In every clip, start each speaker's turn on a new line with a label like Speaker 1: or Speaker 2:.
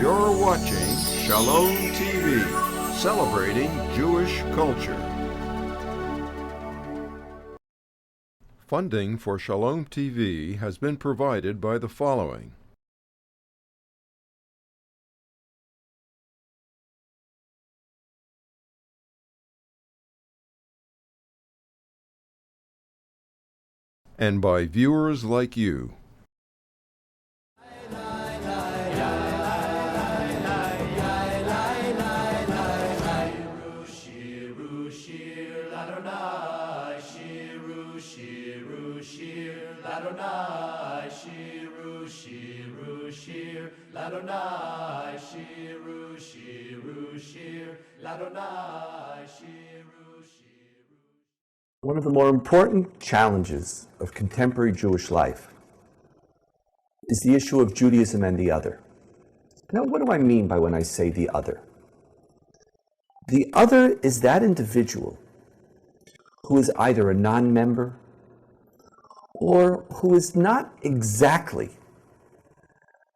Speaker 1: You're watching Shalom TV, celebrating Jewish culture. Funding for Shalom TV has been provided by the following. And by viewers like you.
Speaker 2: One of the more important challenges of contemporary Jewish life is the issue of Judaism and the other. Now, what do I mean by when I say the other? The other is that individual who is either a non-member or who is not exactly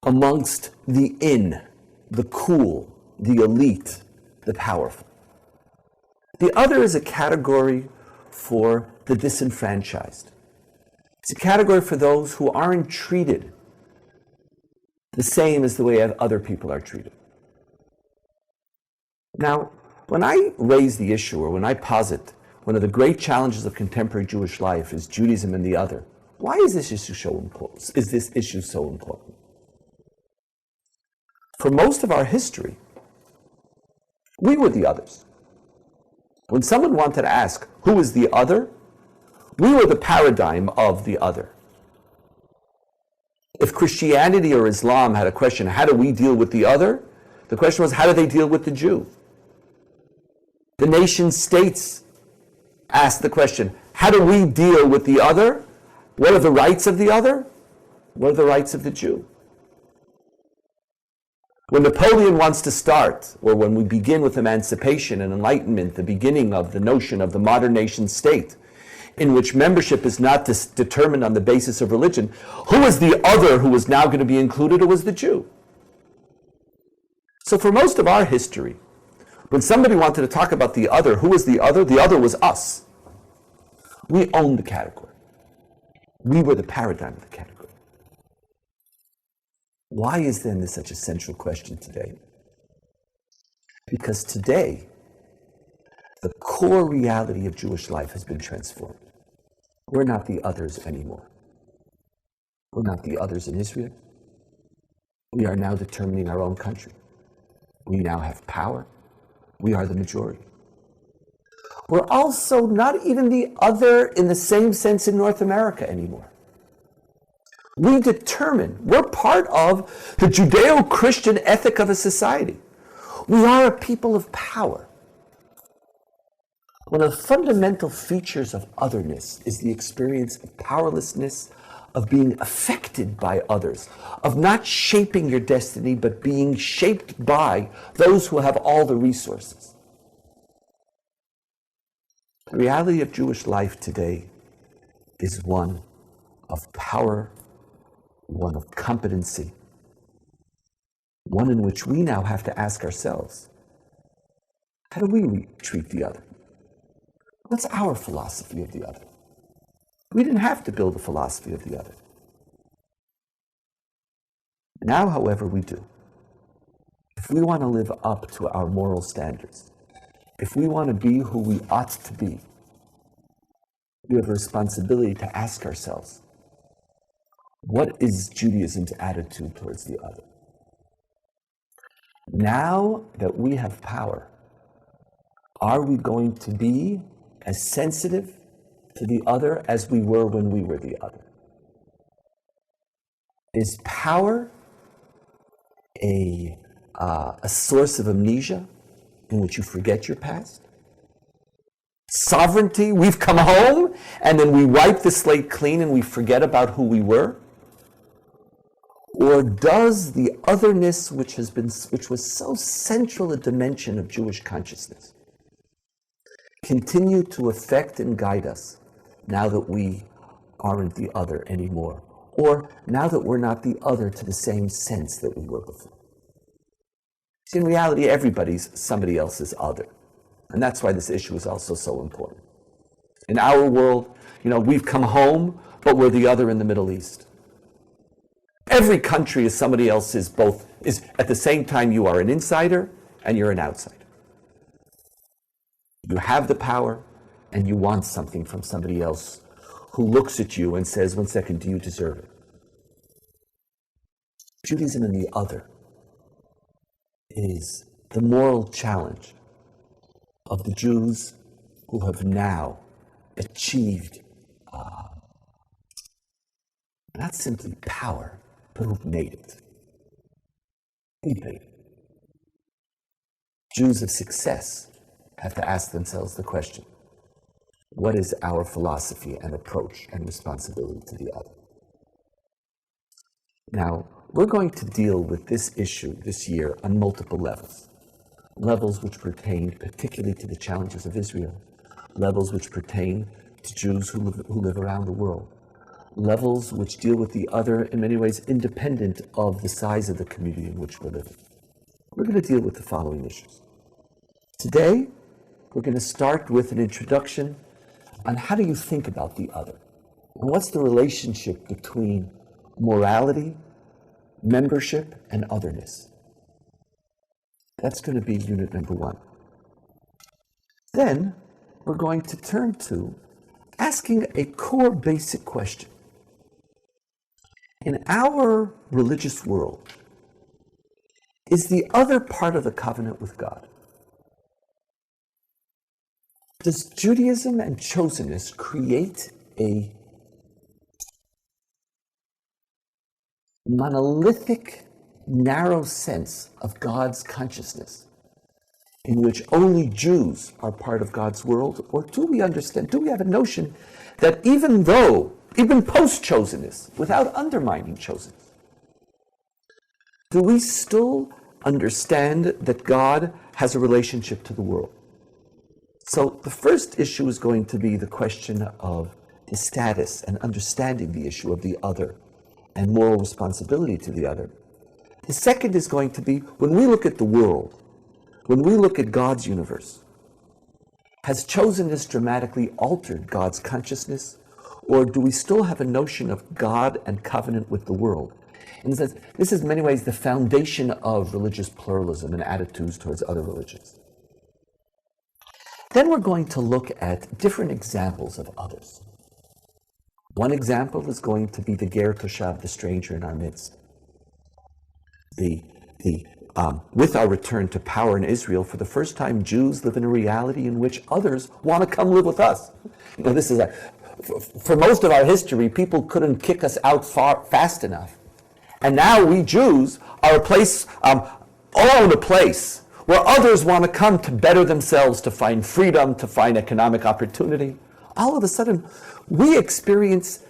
Speaker 2: amongst the in, the cool, the elite, the powerful. The other is a category for the disenfranchised. It's a category for those who aren't treated the same as the way other people are treated. Now, when I raise the issue, or when I posit one of the great challenges of contemporary Jewish life is Judaism and the other, why is this issue so important? For most of our history, we were the others. When someone wanted to ask, who is the other? We were the paradigm of the other. If Christianity or Islam had a question, how do we deal with the other? The question was, how do they deal with the Jew? The nation states asked the question, how do we deal with the other? What are the rights of the other? What are the rights of the Jew? When Napoleon wants to start, or when we begin with emancipation and enlightenment, the beginning of the notion of the modern nation state, in which membership is not determined on the basis of religion, who was the other who was now going to be included? It was the Jew. So for most of our history, when somebody wanted to talk about the other, who was the other? The other was us. We owned the category. We were the paradigm of the category. Why is then this such a central question today? Because today, the core reality of Jewish life has been transformed. We're not the others anymore. We're not the others in Israel. We are now determining our own country. We now have power. We are the majority. We're also not even the other in the same sense in North America anymore. We determine, we're part of the Judeo-Christian ethic of a society. We are a people of power. One of the fundamental features of otherness is the experience of powerlessness, of being affected by others, of not shaping your destiny, but being shaped by those who have all the resources. The reality of Jewish life today is one of power, one of competency, one in which we now have to ask ourselves, how do we treat the other? What's our philosophy of the other? We didn't have to build a philosophy of the other. Now, however, we do. If we want to live up to our moral standards, if we want to be who we ought to be, we have a responsibility to ask ourselves, what is Judaism's attitude towards the other? Now that we have power, are we going to be as sensitive to the other as we were when we were the other? Is power a source of amnesia in which you forget your past? Sovereignty, we've come home and then we wipe the slate clean and we forget about who we were? Or does the otherness, which was so central a dimension of Jewish consciousness, continue to affect and guide us now that we aren't the other anymore, or now that we're not the other to the same sense that we were before? See, in reality, everybody's somebody else's other. And that's why this issue is also so important. In our world, we've come home, but we're the other in the Middle East. Every country is somebody else's, is at the same time you are an insider and you're an outsider. You have the power and you want something from somebody else who looks at you and says, 1 second, do you deserve it? Judaism and the other is the moral challenge of the Jews who have now achieved not simply power, but who've made it. We've made it. Jews of success have to ask themselves the question, what is our philosophy and approach and responsibility to the other? Now, we're going to deal with this issue this year on multiple levels. Levels which pertain particularly to the challenges of Israel, levels which pertain to Jews who live around the world, levels which deal with the other in many ways independent of the size of the community in which we're living. We're going to deal with the following issues. Today, we're going to start with an introduction on how do you think about the other, and what's the relationship between morality, membership, and otherness. That's going to be unit number 1. Then, we're going to turn to asking a core basic question. In our religious world, is the other part of the covenant with God? Does Judaism and chosenness create a monolithic, narrow sense of God's consciousness in which only Jews are part of God's world? Or do we have a notion that even post-chosenness, without undermining chosenness, do we still understand that God has a relationship to the world? So the first issue is going to be the question of the status and understanding the issue of the other and moral responsibility to the other. The second is going to be, when we look at the world, when we look at God's universe, has chosenness dramatically altered God's consciousness, or do we still have a notion of God and covenant with the world? And this is in many ways the foundation of religious pluralism and attitudes towards other religions. Then we're going to look at different examples of others. One example is going to be the Ger Toshav, the stranger in our midst. With our return to power in Israel, for the first time, Jews live in a reality in which others want to come live with us. This is for most of our history, people couldn't kick us out fast enough. And now we Jews are own a place where others want to come to better themselves, to find freedom, to find economic opportunity. All of a sudden, we experience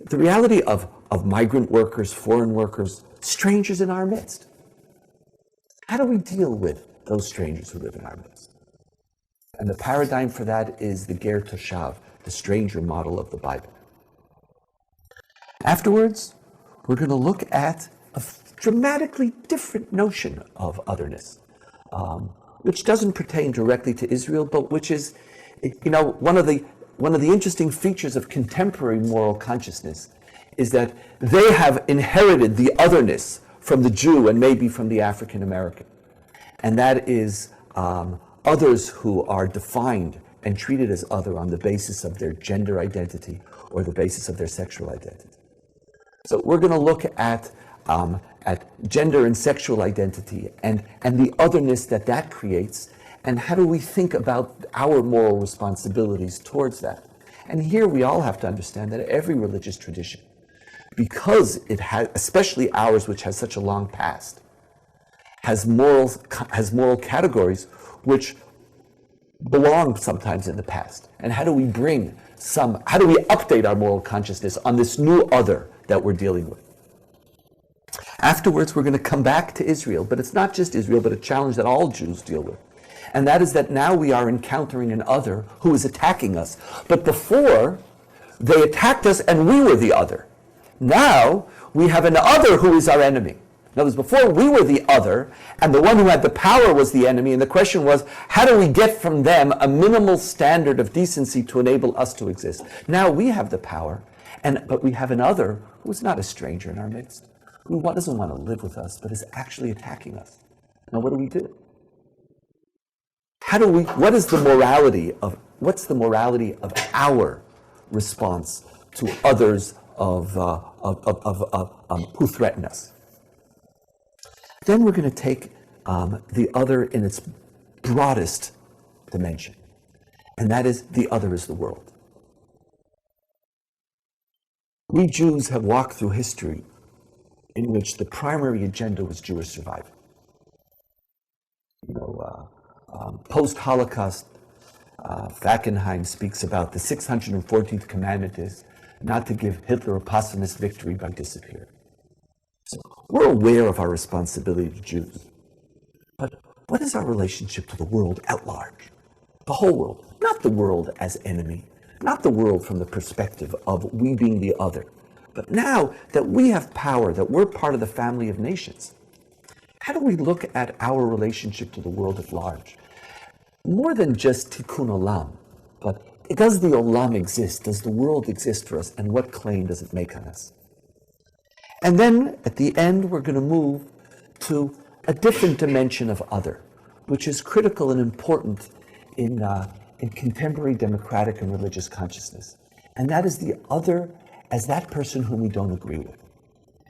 Speaker 2: the reality of migrant workers, foreign workers, strangers in our midst. How do we deal with those strangers who live in our midst? And the paradigm for that is the Ger Toshav, the stranger model of the Bible. Afterwards, we're going to look at a dramatically different notion of otherness, which doesn't pertain directly to Israel, but which is, one of the interesting features of contemporary moral consciousness is that they have inherited the otherness from the Jew and maybe from the African American. And that is others who are defined and treated as other on the basis of their gender identity or the basis of their sexual identity. So we're going to look at gender and sexual identity and the otherness that creates, and how do we think about our moral responsibilities towards that. And here we all have to understand that every religious tradition, because it has, especially ours, which has such a long past, has moral categories which belong sometimes in the past. And how do we update our moral consciousness on this new other that we're dealing with? Afterwards, we're going to come back to Israel, but it's not just Israel, but a challenge that all Jews deal with. And that is that now we are encountering an other who is attacking us. But before, they attacked us and we were the other. Now, we have an other who is our enemy. In other words, before we were the other, and the one who had the power was the enemy, and the question was, how do we get from them a minimal standard of decency to enable us to exist? Now we have the power, but we have an other who is not a stranger in our midst, who doesn't want to live with us, but is actually attacking us. Now what do? What's the morality of our response to others who threaten us? Then we're going to take the other in its broadest dimension, and that is the other is the world. We Jews have walked through history in which the primary agenda was Jewish survival. Post-Holocaust, Fackenheim speaks about the 614th commandment is not to give Hitler a posthumous victory by disappearing. So we're aware of our responsibility to Jews. But what is our relationship to the world at large? The whole world, not the world as enemy, not the world from the perspective of we being the other, but now that we have power, that we're part of the family of nations, how do we look at our relationship to the world at large? More than just tikkun olam, but does the olam exist? Does the world exist for us? And what claim does it make on us? And then at the end, we're going to move to a different dimension of other, which is critical and important in contemporary democratic and religious consciousness. And that is the other as that person whom we don't agree with.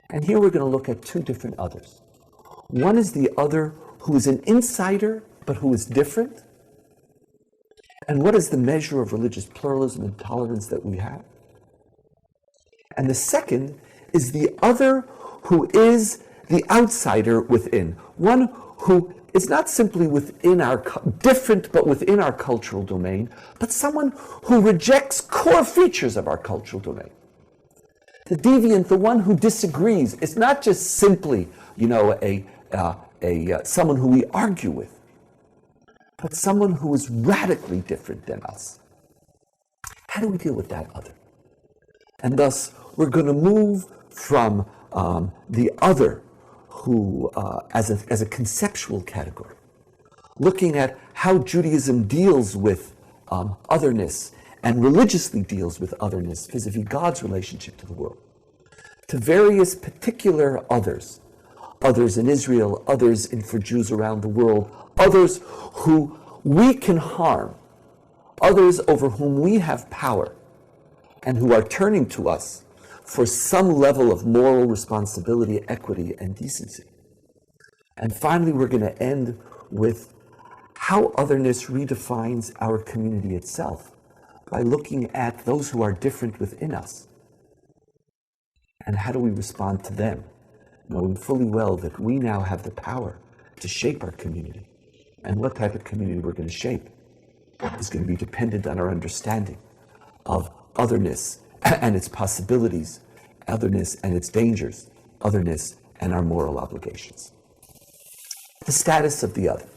Speaker 2: And here we're going to look at two different others. One is the other who is an insider, but who is different. And what is the measure of religious pluralism and tolerance that we have? And the second is the other who is the outsider within. One who is not simply within our, different, but within our cultural domain, but someone who rejects core features of our cultural domain. The deviant, the one who disagrees, is not just simply, someone who we argue with, but someone who is radically different than us. How do we deal with that other? And thus, we're going to move from the other who, as a conceptual category, looking at how Judaism deals with otherness and religiously deals with otherness vis-a-vis God's relationship to the world, to various particular others in Israel, others for Jews around the world, others who we can harm, others over whom we have power, and who are turning to us for some level of moral responsibility, equity, and decency. And finally, we're going to end with how otherness redefines our community itself by looking at those who are different within us. And how do we respond to them, knowing fully well that we now have the power to shape our community. And what type of community we're going to shape is going to be dependent on our understanding of otherness and its possibilities, otherness and its dangers, otherness and our moral obligations. The status of the other.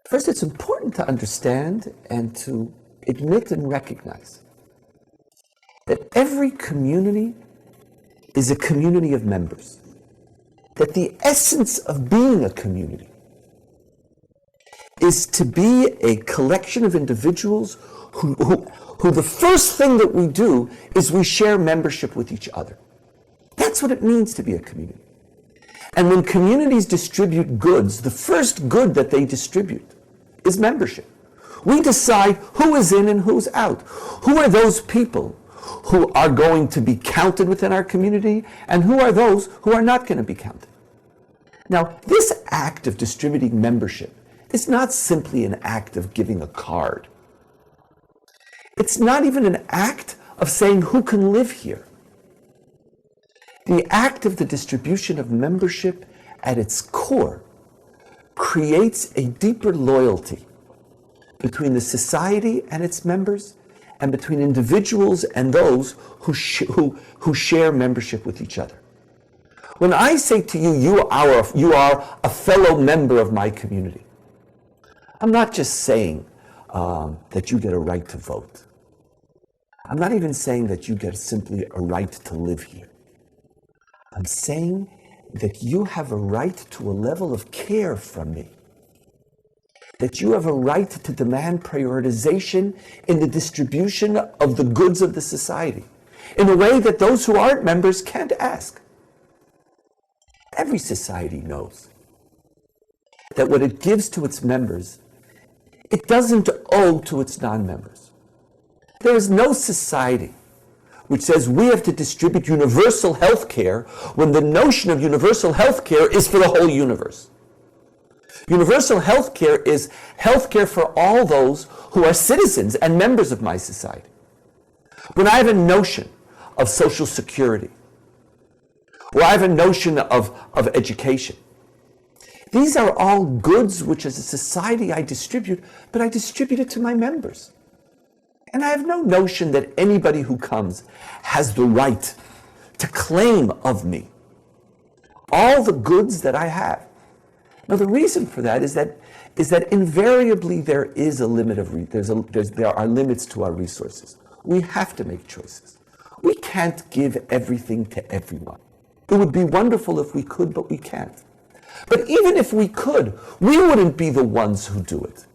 Speaker 2: First, it's important to understand and to admit and recognize that every community is a community of members. That the essence of being a community is to be a collection of individuals who the first thing that we do is we share membership with each other. That's what it means to be a community. And when communities distribute goods, the first good that they distribute is membership. We decide who is in and who's out. Who are those people who are going to be counted within our community, and who are those who are not going to be counted? Now, this act of distributing membership is not simply an act of giving a card. It's not even an act of saying who can live here. The act of the distribution of membership at its core creates a deeper loyalty between the society and its members, and between individuals and those who share membership with each other. When I say to you, you are a fellow member of my community, I'm not just saying that you get a right to vote. I'm not even saying that you get simply a right to live here. I'm saying that you have a right to a level of care from me. That you have a right to demand prioritization in the distribution of the goods of the society in a way that those who aren't members can't ask. Every society knows that what it gives to its members, it doesn't owe to its non-members. There is no society which says we have to distribute universal health care when the notion of universal health care is for the whole universe. Universal health care is health care for all those who are citizens and members of my society. When I have a notion of social security, or I have a notion of education, these are all goods which as a society I distribute, but I distribute it to my members. And I have no notion that anybody who comes has the right to claim of me all the goods that I have. Now the reason for that is that invariably there is a limit of there are limits to our resources. We have to make choices. We can't give everything to everyone. It would be wonderful if we could, but we can't. But even if we could, we wouldn't be the ones who do it.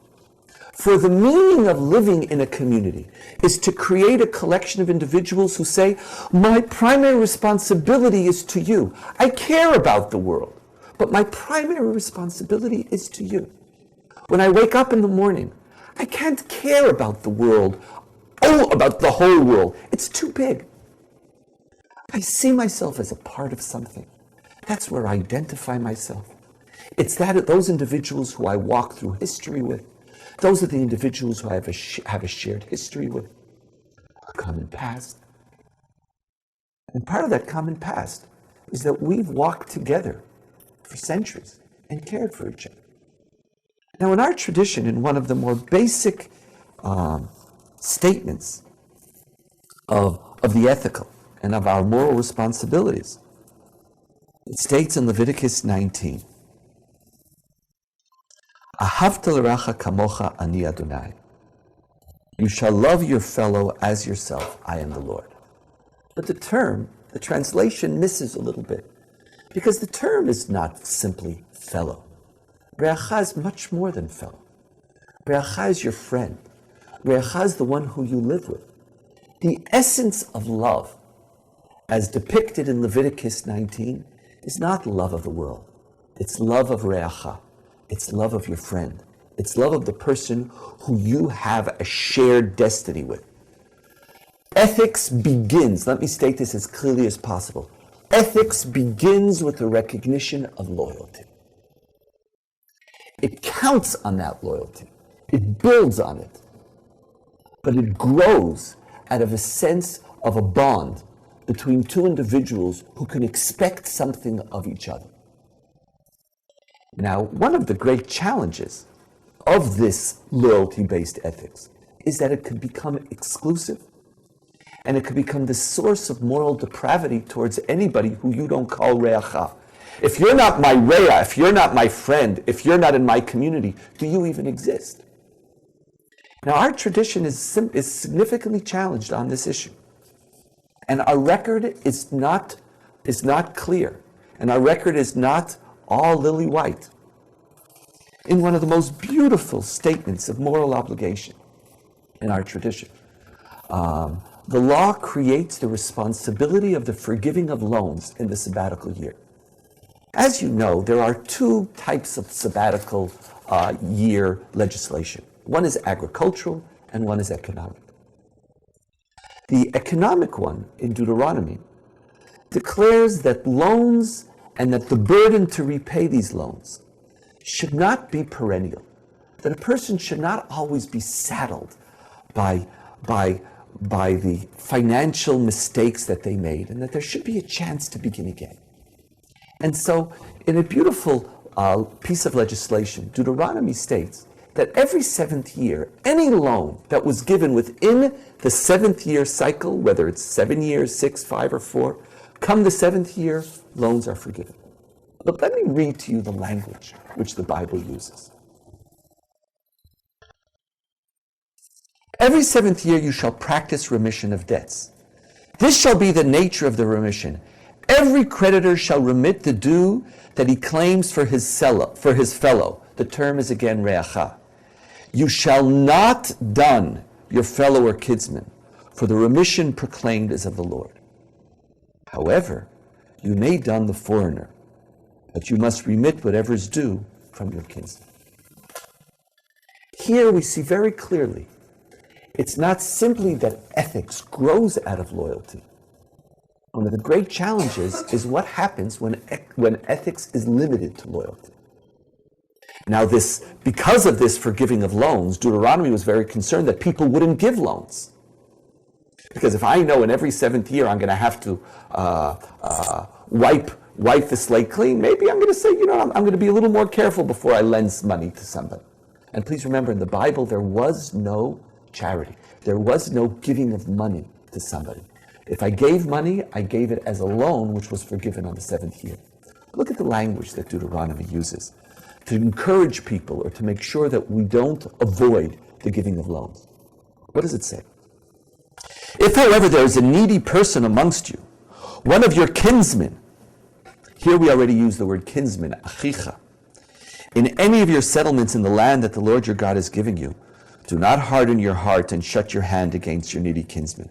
Speaker 2: For the meaning of living in a community is to create a collection of individuals who say, my primary responsibility is to you. I care about the world, but my primary responsibility is to you. When I wake up in the morning, I can't care about the world, about the whole world. It's too big. I see myself as a part of something. That's where I identify myself. It's those individuals who I walk through history with. Those are the individuals who I have a shared history with, a common past. And part of that common past is that we've walked together for centuries and cared for each other. Now, in our tradition, in one of the more basic statements of the ethical and of our moral responsibilities, it states in Leviticus 19, Ahavta l'reacha kamocha ani Adonai. You shall love your fellow as yourself. I am the Lord. But the translation misses a little bit, because the term is not simply fellow. Reacha is much more than fellow. Reacha is your friend. Reacha is the one who you live with. The essence of love, as depicted in Leviticus 19, is not love of the world. It's love of Reacha. It's love of your friend. It's love of the person who you have a shared destiny with. Ethics begins, let me state this as clearly as possible. Ethics begins with the recognition of loyalty. It counts on that loyalty. It builds on it. But it grows out of a sense of a bond between two individuals who can expect something of each other. Now, one of the great challenges of this loyalty-based ethics is that it could become exclusive, and it could become the source of moral depravity towards anybody who you don't call reacha. If you're not my rea, if you're not my friend, if you're not in my community, do you even exist? Now, our tradition is significantly challenged on this issue, and our record is not clear, and our record is not all lily white. In one of the most beautiful statements of moral obligation in our tradition, the law creates the responsibility of the forgiving of loans in the sabbatical year. As you know, there are two types of sabbatical year legislation. One is agricultural and one is economic. The economic one in Deuteronomy declares that loans and that the burden to repay these loans should not be perennial, that a person should not always be saddled by the financial mistakes that they made, and that there should be a chance to begin again. And so, in a beautiful piece of legislation, Deuteronomy states that every seventh year, any loan that was given within the seventh year cycle, whether it's 7 years, 6, 5, or 4, come the seventh year, loans are forgiven. But let me read to you the language which the Bible uses. Every seventh year you shall practice remission of debts. This shall be the nature of the remission. Every creditor shall remit the due that he claims for his fellow. The term is again re'acha. You shall not dun your fellow or kinsman, for the remission proclaimed is of the Lord. However, you may dun the foreigner, but you must remit whatever is due from your kinsman. Here we see very clearly, it's not simply that ethics grows out of loyalty. One of the great challenges is what happens when ethics is limited to loyalty. Now because of this forgiving of loans, Deuteronomy was very concerned that people wouldn't give loans. Because if I know in every seventh year I'm going to have to wipe the slate clean, maybe I'm going to say, I'm going to be a little more careful before I lend money to somebody. And please remember, in the Bible, there was no charity. There was no giving of money to somebody. If I gave money, I gave it as a loan, which was forgiven on the seventh year. Look at the language that Deuteronomy uses to encourage people or to make sure that we don't avoid the giving of loans. What does it say? If, however, there is a needy person amongst you, one of your kinsmen, here we already use the word kinsman, achicha, in any of your settlements in the land that the Lord your God is giving you, do not harden your heart and shut your hand against your needy kinsman.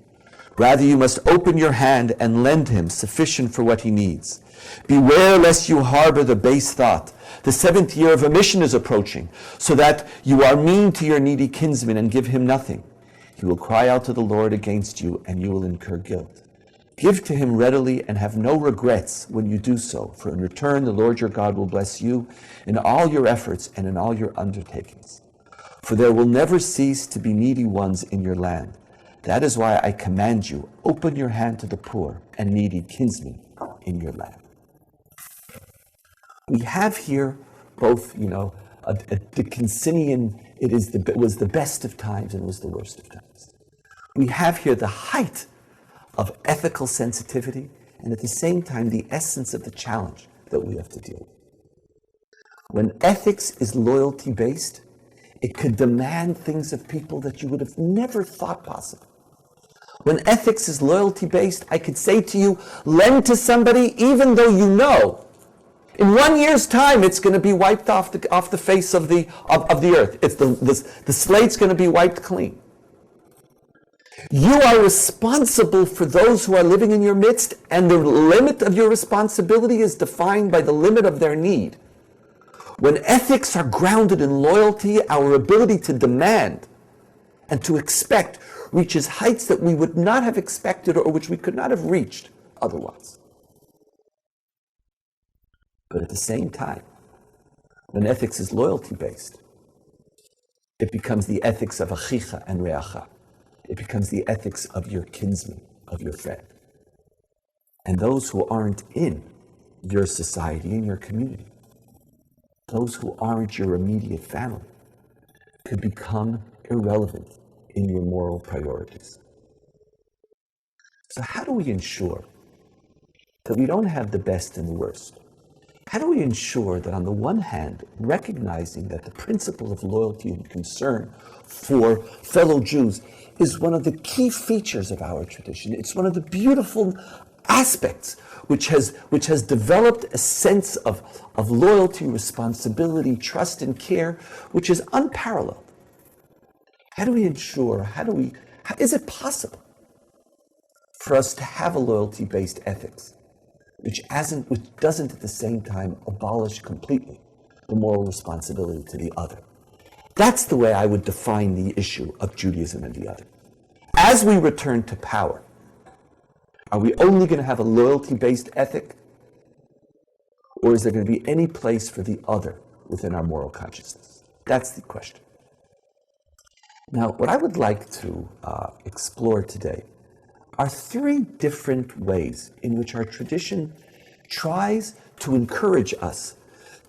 Speaker 2: Rather, you must open your hand and lend him sufficient for what he needs. Beware lest you harbor the base thought. The seventh year of remission is approaching, so that you are mean to your needy kinsman and give him nothing. He will cry out to the Lord against you, and you will incur guilt. Give to him readily and have no regrets when you do so, for in return the Lord your God will bless you in all your efforts and in all your undertakings. For there will never cease to be needy ones in your land. That is why I command you, open your hand to the poor and needy kinsmen in your land. We have here both, the Dickinsonian, it was the best of times and it was the worst of times. We have here the height of ethical sensitivity and at the same time the essence of the challenge that we have to deal with. When ethics is loyalty-based, it could demand things of people that you would have never thought possible. When ethics is loyalty-based, I could say to you, lend to somebody even though you know in 1 year's time it's going to be wiped off the face of the earth. It's the slate's going to be wiped clean. You are responsible for those who are living in your midst, and the limit of your responsibility is defined by the limit of their need. When ethics are grounded in loyalty, our ability to demand and to expect reaches heights that we would not have expected or which we could not have reached otherwise. But at the same time, when ethics is loyalty-based, it becomes the ethics of achicha and re'acha. It becomes the ethics of your kinsman, of your friend. And those who aren't in your society, in your community, those who aren't your immediate family, could become irrelevant in your moral priorities. So how do we ensure that we don't have the best and the worst? How do we ensure that on the one hand, recognizing that the principle of loyalty and concern for fellow Jews is one of the key features of our tradition. It's one of the beautiful aspects which has developed a sense of loyalty, responsibility, trust, and care, which is unparalleled. How do we ensure, is it possible for us to have a loyalty-based ethics, which doesn't at the same time abolish completely the moral responsibility to the other? That's the way I would define the issue of Judaism and the other. As we return to power, are we only going to have a loyalty-based ethic? Or is there going to be any place for the other within our moral consciousness? That's the question. Now, what I would like to explore today are three different ways in which our tradition tries to encourage us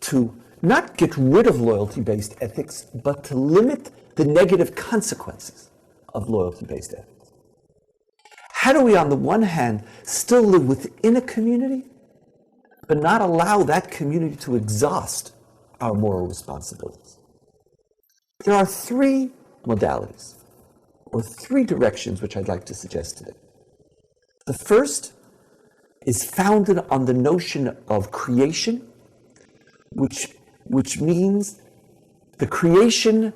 Speaker 2: to not get rid of loyalty-based ethics, but to limit the negative consequences of loyalty-based ethics. How do we, on the one hand, still live within a community, but not allow that community to exhaust our moral responsibilities? There are three modalities, or three directions which I'd like to suggest today. The first is founded on the notion of creation, which means the creation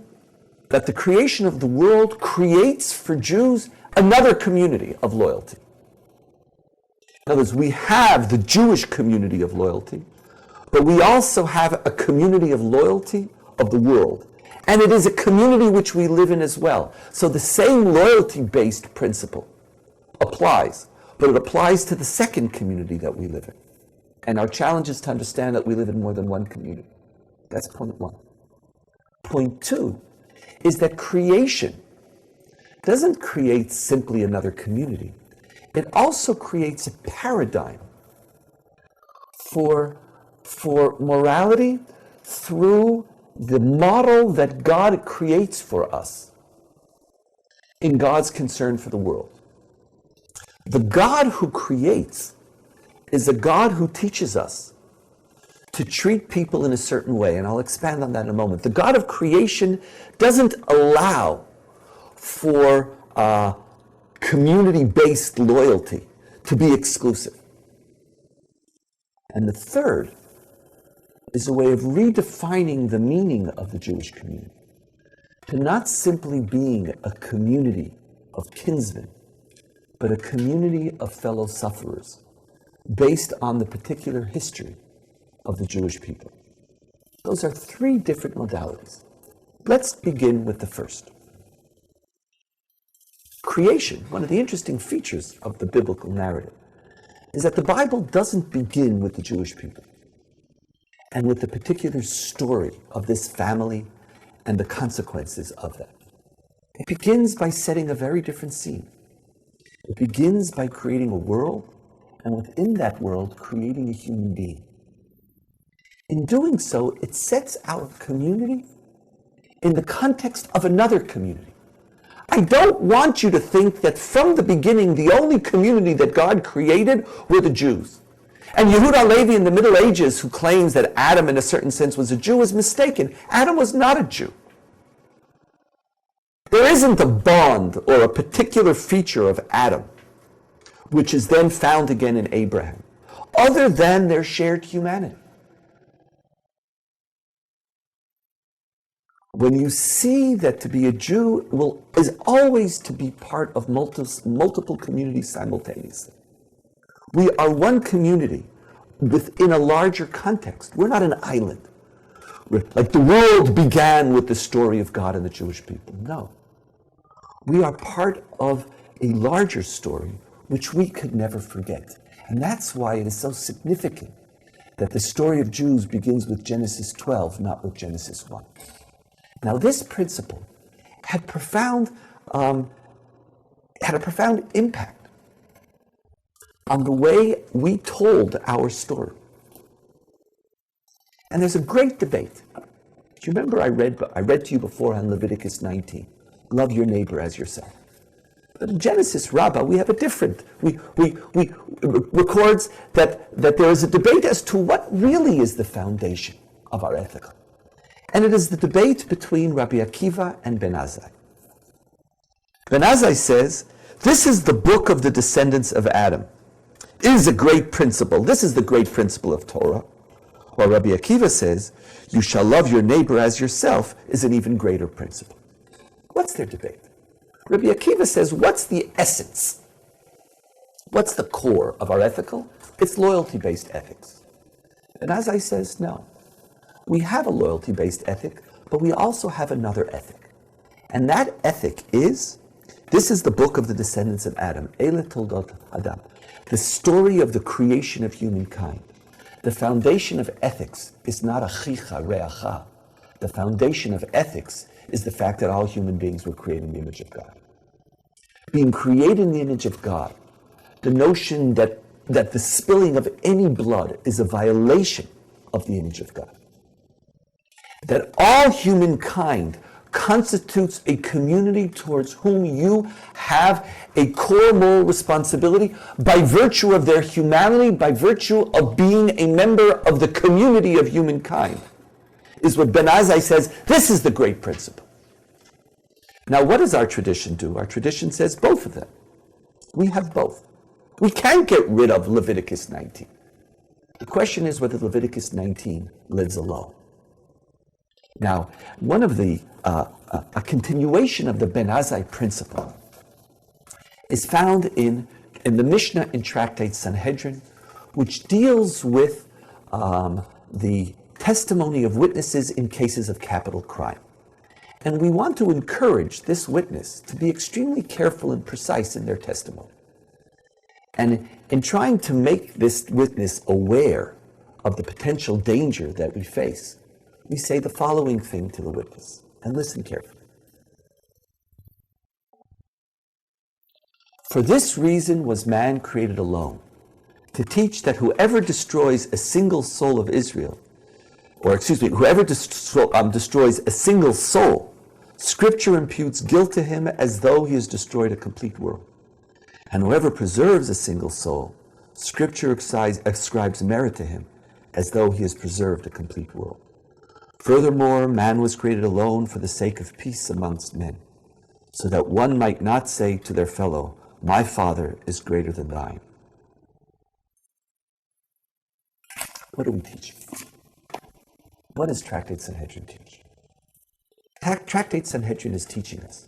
Speaker 2: of the world creates for Jews another community of loyalty. In other words, we have the Jewish community of loyalty, but we also have a community of loyalty of the world. And it is a community which we live in as well. So the same loyalty-based principle applies, but it applies to the second community that we live in. And our challenge is to understand that we live in more than one community. That's point one. Point two is that creation doesn't create simply another community. It also creates a paradigm for morality through the model that God creates for us in God's concern for the world. The God who creates is a God who teaches us to treat people in a certain way, and I'll expand on that in a moment. The God of creation doesn't allow for community-based loyalty to be exclusive. And the third is a way of redefining the meaning of the Jewish community to not simply being a community of kinsmen, but a community of fellow sufferers based on the particular history of the Jewish people. Those are three different modalities. Let's begin with the first. Creation, one of the interesting features of the biblical narrative, is that the Bible doesn't begin with the Jewish people and with the particular story of this family and the consequences of that. It begins by setting a very different scene. It begins by creating a world, and within that world, creating a human being. In doing so, it sets our community in the context of another community. I don't want you to think that from the beginning, the only community that God created were the Jews. And Yehuda Levi in the Middle Ages, who claims that Adam in a certain sense was a Jew, is mistaken. Adam was not a Jew. There isn't a bond or a particular feature of Adam, which is then found again in Abraham, other than their shared humanity. When you see that to be a Jew is always to be part of multiple communities simultaneously. We are one community within a larger context. We're not an island. Like the world began with the story of God and the Jewish people. No. We are part of a larger story which we could never forget. And that's why it is so significant that the story of Jews begins with Genesis 12, not with Genesis 1. Now, this principle had a profound impact on the way we told our story. And there's a great debate. Do you remember I read to you before on Leviticus 19, love your neighbor as yourself. But in Genesis Rabbah, we have a different, we records that there is a debate as to what really is the foundation of our ethical. And it is the debate between Rabbi Akiva and Ben Azai. Ben Azai says, this is the book of the descendants of Adam. It is a great principle. This is the great principle of Torah. While Rabbi Akiva says, you shall love your neighbor as yourself is an even greater principle. What's their debate? Rabbi Akiva says, what's the essence? What's the core of our ethical? It's loyalty-based ethics. And Azai says, no. We have a loyalty-based ethic, but we also have another ethic. And that ethic is, this is the book of the descendants of Adam, Ele Toldot Adam, the story of the creation of humankind. The foundation of ethics is not achicha reacha. The foundation of ethics is the fact that all human beings were created in the image of God. Being created in the image of God, the notion that the spilling of any blood is a violation of the image of God. That all humankind constitutes a community towards whom you have a core moral responsibility by virtue of their humanity, by virtue of being a member of the community of humankind, is what Ben Azai says, this is the great principle. Now, what does our tradition do? Our tradition says both of them. We have both. We can't get rid of Leviticus 19. The question is whether Leviticus 19 lives alone. Now, one of the, a continuation of the Ben Azai principle is found in the Mishnah in Tractate Sanhedrin, which deals with the testimony of witnesses in cases of capital crime. And we want to encourage this witness to be extremely careful and precise in their testimony. And in trying to make this witness aware of the potential danger that we face, we say the following thing to the witness, and listen carefully. For this reason was man created alone, to teach that whoever destroys a single soul of Israel, whoever destroys a single soul, Scripture imputes guilt to him as though he has destroyed a complete world. And whoever preserves a single soul, Scripture ascribes merit to him as though he has preserved a complete world. Furthermore, man was created alone for the sake of peace amongst men, so that one might not say to their fellow, my Father is greater than thine. What are we teaching? What does Tractate Sanhedrin teach? Tractate Sanhedrin is teaching us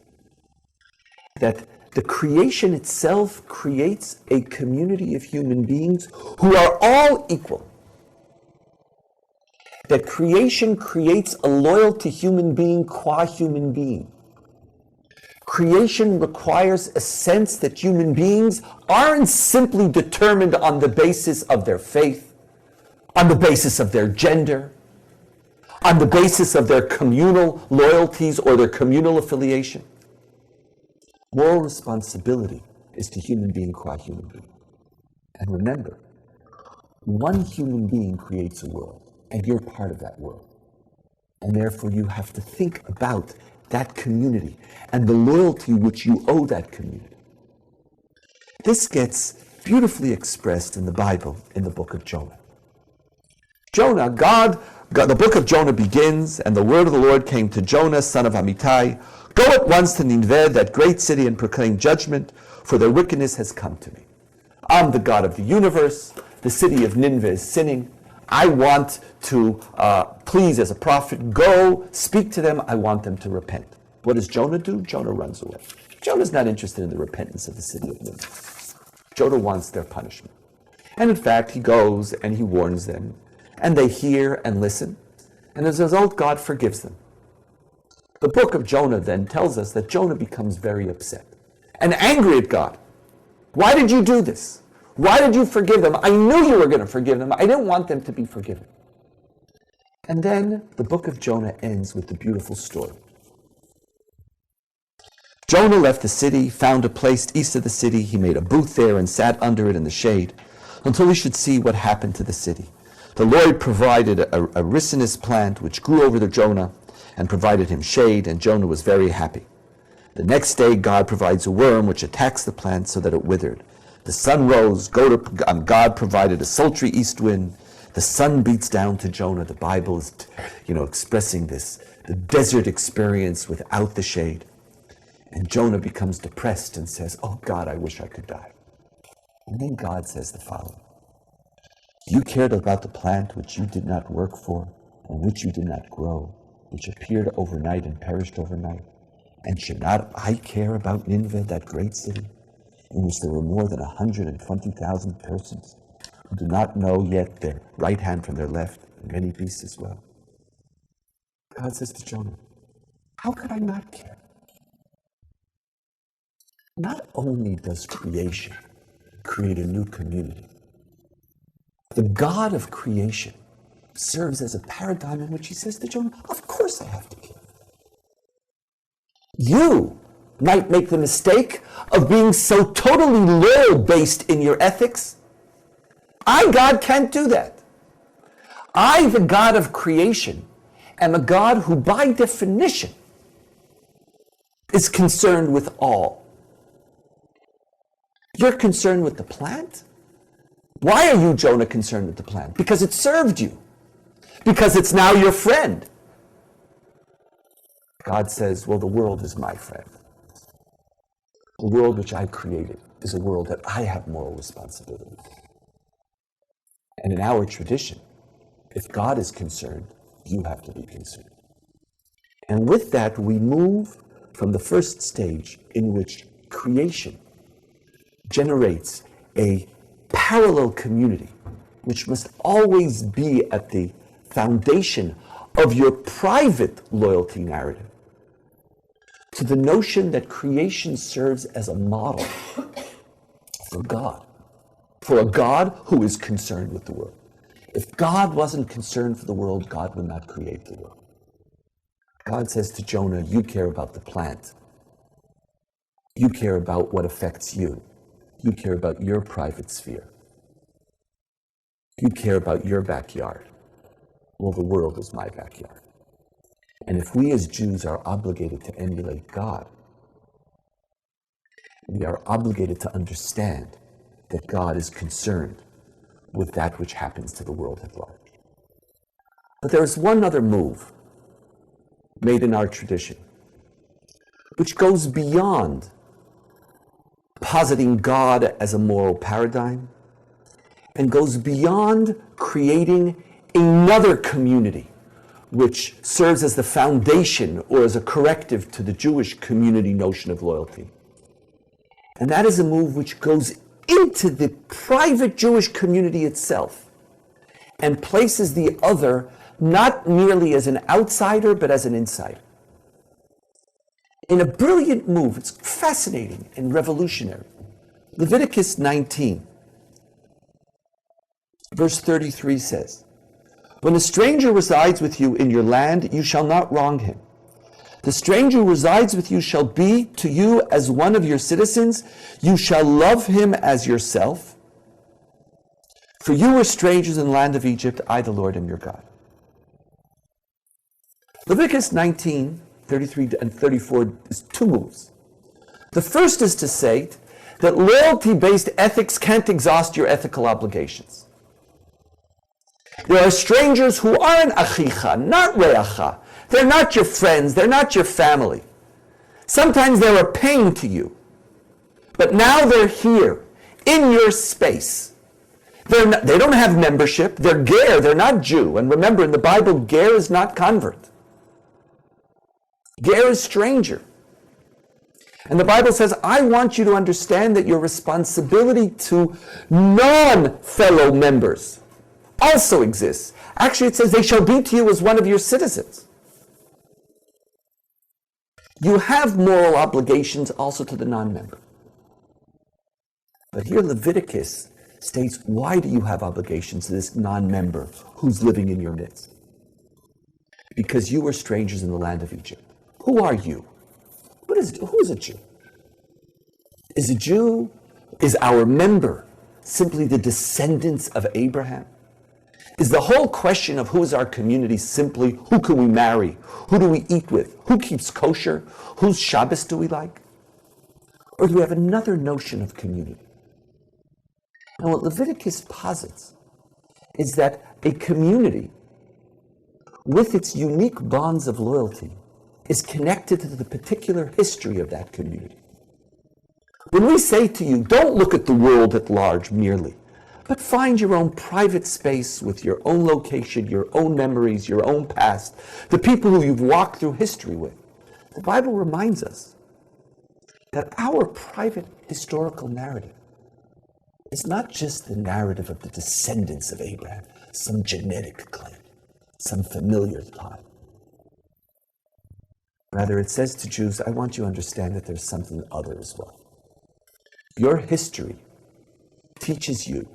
Speaker 2: that the creation itself creates a community of human beings who are all equal. That creation creates a loyal to human being qua human being. Creation requires a sense that human beings aren't simply determined on the basis of their faith, on the basis of their gender, on the basis of their communal loyalties or their communal affiliation. Moral responsibility is to human being qua human being. And remember, one human being creates a world, and you're part of that world. And therefore you have to think about that community and the loyalty which you owe that community. This gets beautifully expressed in the Bible in the book of Jonah. Jonah, the book of Jonah begins, and the word of the Lord came to Jonah, son of Amittai, go at once to Nineveh, that great city, and proclaim judgment, for their wickedness has come to me. I'm the God of the universe. The city of Nineveh is sinning. I want to, please, as a prophet, go speak to them. I want them to repent. What does Jonah do? Jonah runs away. Jonah's not interested in the repentance of the city of Nineveh. Jonah wants their punishment. And in fact, he goes and he warns them, and they hear and listen. And as a result, God forgives them. The book of Jonah then tells us that Jonah becomes very upset and angry at God. Why did you do this? Why did you forgive them? I knew you were going to forgive them. I didn't want them to be forgiven. And then the book of Jonah ends with the beautiful story. Jonah left the city, found a place east of the city. He made a booth there and sat under it in the shade until he should see what happened to the city. The Lord provided a ricinus plant which grew over the Jonah and provided him shade, and Jonah was very happy. The next day, God provides a worm which attacks the plant so that it withered. The sun rose, God provided a sultry east wind. The sun beats down to Jonah. The Bible is, expressing this, the desert experience without the shade. And Jonah becomes depressed and says, oh God, I wish I could die. And then God says the following. You cared about the plant which you did not work for, and which you did not grow, which appeared overnight and perished overnight. And should not I care about Nineveh, that great city, in which there were more than 120,000 persons who do not know yet their right hand from their left, and many beasts as well? God says to Jonah, how could I not care? Not only does creation create a new community, the God of creation serves as a paradigm in which he says to Jonah, of course I have to care. You might make the mistake of being so totally loyal-based in your ethics. I, God, can't do that. I, the God of creation, am a God who, by definition, is concerned with all. You're concerned with the plant? Why are you, Jonah, concerned with the plant? Because it served you. Because it's now your friend. God says, well, the world is my friend. The world which I created. is a world that I have moral responsibility for. And in our tradition, if God is concerned, you have to be concerned. And with that, we move from the first stage in which creation generates a parallel community, which must always be at the foundation of your private loyalty narrative, to the notion that creation serves as a model for a God who is concerned with the world. If God wasn't concerned for the world, God would not create the world. God says to Jonah, you care about the plant. You care about what affects you. You care about your private sphere. You care about your backyard. Well, the world is my backyard. And if we as Jews are obligated to emulate God, we are obligated to understand that God is concerned with that which happens to the world at large. But there is one other move made in our tradition, which goes beyond positing God as a moral paradigm and goes beyond creating another community which serves as the foundation or as a corrective to the Jewish community notion of loyalty. And that is a move which goes into the private Jewish community itself and places the other not merely as an outsider, but as an insider. In a brilliant move, it's fascinating and revolutionary. Leviticus 19, verse 33 says, when a stranger resides with you in your land, you shall not wrong him. The stranger who resides with you shall be to you as one of your citizens. You shall love him as yourself. For you were strangers in the land of Egypt. I, the Lord, am your God. Leviticus 19, 33 and 34 is two moves. The first is to say that loyalty-based ethics can't exhaust your ethical obligations. There are strangers who aren't achicha, not reacha. They're not your friends. They're not your family. Sometimes they're a pain to you. But now they're here, in your space. They don't have membership. They're ger. They're not Jew. And remember, in the Bible, ger is not convert. Ger is stranger. And the Bible says, I want you to understand that your responsibility to non-fellow members also exists. Actually, it says they shall be to you as one of your citizens. You have moral obligations also to the non-member. But here Leviticus states, why do you have obligations to this non-member who's living in your midst? Because you were strangers in the land of Egypt. Who are you? Who is a Jew? Is our member simply the descendants of Abraham? Is the whole question of who is our community simply who can we marry? Who do we eat with? Who keeps kosher? Whose Shabbos do we like? Or do we have another notion of community? And what Leviticus posits is that a community with its unique bonds of loyalty is connected to the particular history of that community. When we say to you, don't look at the world at large merely, but find your own private space with your own location, your own memories, your own past, the people who you've walked through history with. The Bible reminds us that our private historical narrative is not just the narrative of the descendants of Abraham, some genetic claim, some familiar line. Rather, it says to Jews, I want you to understand that there's something other as well. Your history teaches you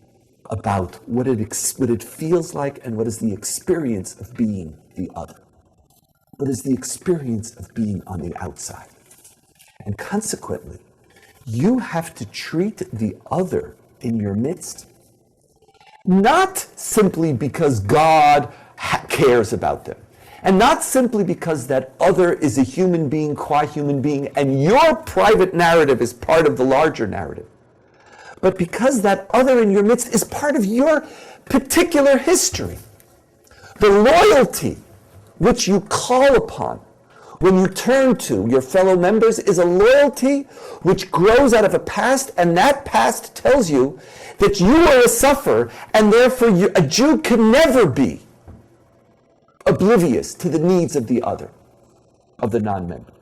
Speaker 2: about what it feels like and what is the experience of being the other. What is the experience of being on the outside? And consequently, you have to treat the other in your midst not simply because God cares about them, and not simply because that other is a human being, qua human being, and your private narrative is part of the larger narrative, but because that other in your midst is part of your particular history. The loyalty which you call upon when you turn to your fellow members is a loyalty which grows out of a past, and that past tells you that you are a sufferer, and therefore a Jew can never be oblivious to the needs of the other, of the non-member.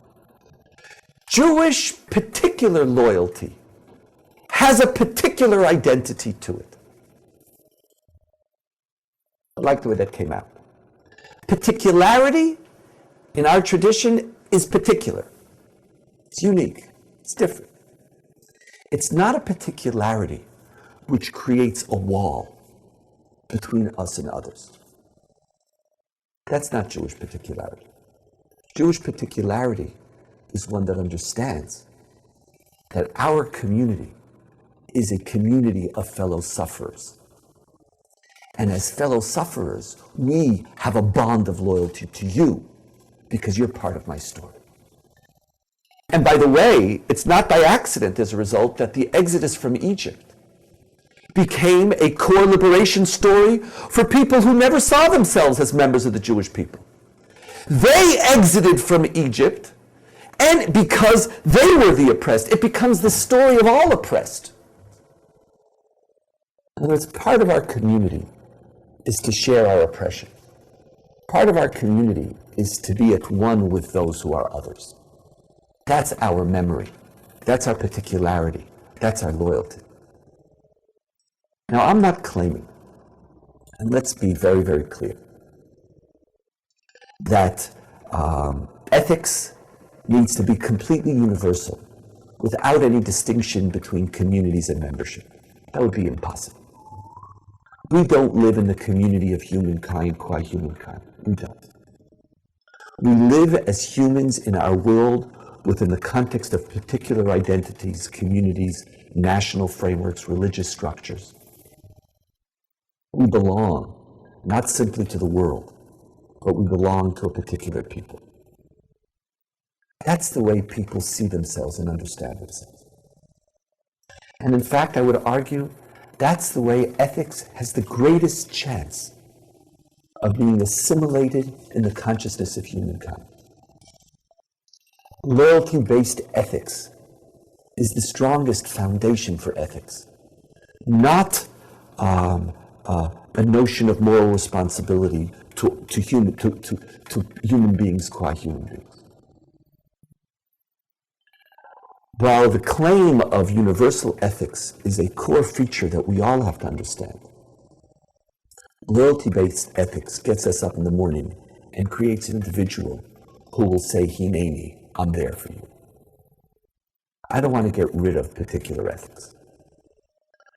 Speaker 2: Jewish particular loyalty has a particular identity to it. I like the way that came out. Particularity in our tradition is particular. It's unique. It's different. It's not a particularity which creates a wall between us and others. That's not Jewish particularity. Jewish particularity is one that understands that our community is a community of fellow sufferers. And as fellow sufferers, we have a bond of loyalty to you because you're part of my story. And by the way, it's not by accident as a result that the exodus from Egypt became a core liberation story for people who never saw themselves as members of the Jewish people. They exited from Egypt, and because they were the oppressed, it becomes the story of all oppressed. In other words, part of our community is to share our oppression. Part of our community is to be at one with those who are others. That's our memory. That's our particularity. That's our loyalty. Now, I'm not claiming, and let's be very, very clear, that ethics needs to be completely universal without any distinction between communities and membership. That would be impossible. We don't live in the community of humankind qua humankind. We don't. We live as humans in our world within the context of particular identities, communities, national frameworks, religious structures. We belong not simply to the world, but we belong to a particular people. That's the way people see themselves and understand themselves. And in fact, I would argue that's the way ethics has the greatest chance of being assimilated in the consciousness of humankind. Loyalty-based ethics is the strongest foundation for ethics, not a notion of moral responsibility to human beings qua human beings. While the claim of universal ethics is a core feature that we all have to understand, loyalty-based ethics gets us up in the morning and creates an individual who will say, Hineni, I'm there for you. I don't want to get rid of particular ethics.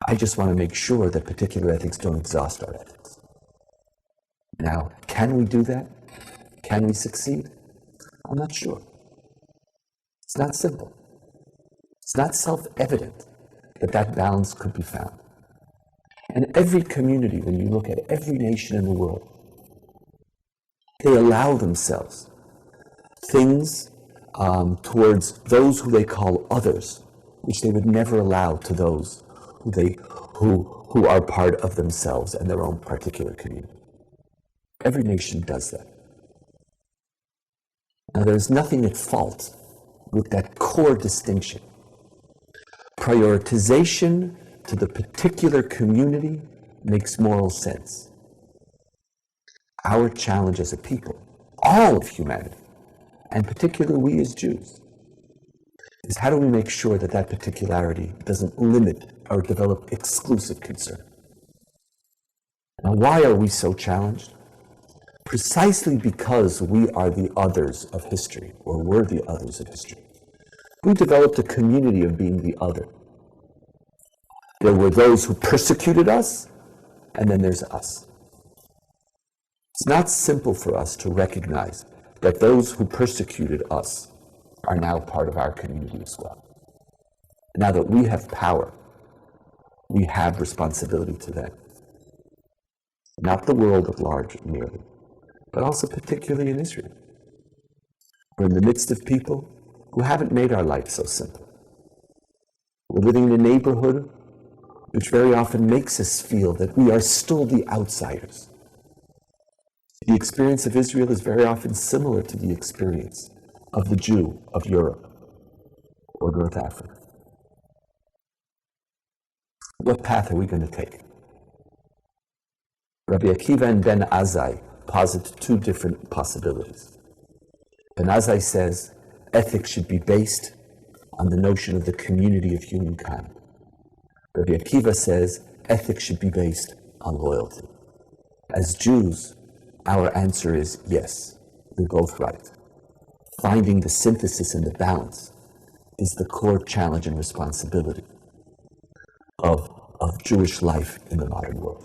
Speaker 2: I just want to make sure that particular ethics don't exhaust our ethics. Now, can we do that? Can we succeed? I'm not sure. It's not simple. It's not self-evident that that balance could be found. And every community, when you look at every nation in the world, they allow themselves things towards those who they call others, which they would never allow to those who are part of themselves and their own particular community. Every nation does that. Now, there's nothing at fault with that core distinction. Prioritization to the particular community makes moral sense. Our challenge as a people, all of humanity, and particularly we as Jews, is how do we make sure that that particularity doesn't limit or develop exclusive concern? Now, why are we so challenged? Precisely because we are the others of history, or were the others of history. We developed a community of being the other. There were those who persecuted us, and then there's us. It's not simple for us to recognize that those who persecuted us are now part of our community as well. Now that we have power, we have responsibility to them. Not the world at large merely, but also particularly in Israel. We're in the midst of people who haven't made our life so simple. We're living in a neighborhood which very often makes us feel that we are still the outsiders. The experience of Israel is very often similar to the experience of the Jew of Europe or North Africa? What path are we going to take? Rabbi Akiva and Ben Azai posit two different possibilities. Ben Azai says ethics should be based on the notion of the community of humankind. Rabbi Akiva says ethics should be based on loyalty. As Jews, our answer is yes, we're both right. Finding the synthesis and the balance is the core challenge and responsibility of Jewish life in the modern world.